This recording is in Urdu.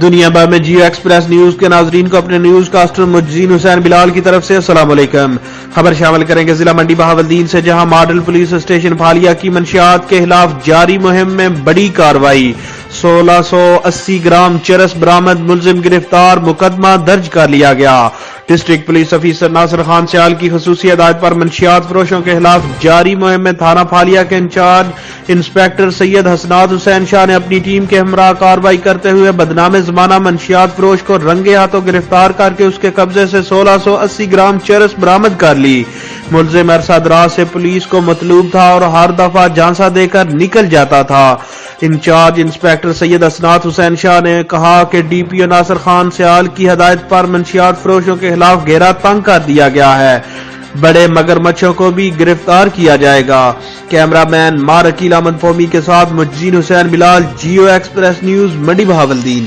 دنیا بھر میں جیو ایکسپریس نیوز کے ناظرین کو اپنے نیوز کاسٹر مجزین حسین بلال کی طرف سے السلام علیکم۔ خبر شامل کریں گے ضلع منڈی بہاولدین سے، جہاں ماڈل پولیس اسٹیشن پھالیا کی منشیات کے خلاف جاری مہم میں بڑی کارروائی، 1680 گرام چرس برآمد، ملزم گرفتار، مقدمہ درج کر لیا گیا۔ District police officer Nasir Khan سیال کی خصوصی ہدایت پر منشیات فروشوں کے خلاف جاری مہم میں تھانہ پھالیا کے انچارج انسپکٹر سید حسنات حسین شاہ نے اپنی ٹیم کے ہمراہ کارروائی کرتے ہوئے بدنام زمانہ منشیات فروش کو رنگے ہاتھوں گرفتار کر کے اس کے قبضے سے 1680 گرام چرس برآمد کر لی۔ ملزم عرصہ دراز سے پولیس کو مطلوب تھا اور ہر دفعہ جھانسا دے کر نکل جاتا تھا۔ انچارج انسپکٹر سید حسنات حسین شاہ نے کہا کہ ڈی پی او ناصر خان سیال کی ہدایت پر منشیات فروشوں کے خلاف گھیرا تنگ کر دیا گیا ہے، بڑے مگرمچھوں کو بھی گرفتار کیا جائے گا۔ کیمرہ مین مار عقیل احمد فومی کے ساتھ مجزین حسین بلال، جیو ایکسپریس نیوز، منڈی بہاولدین۔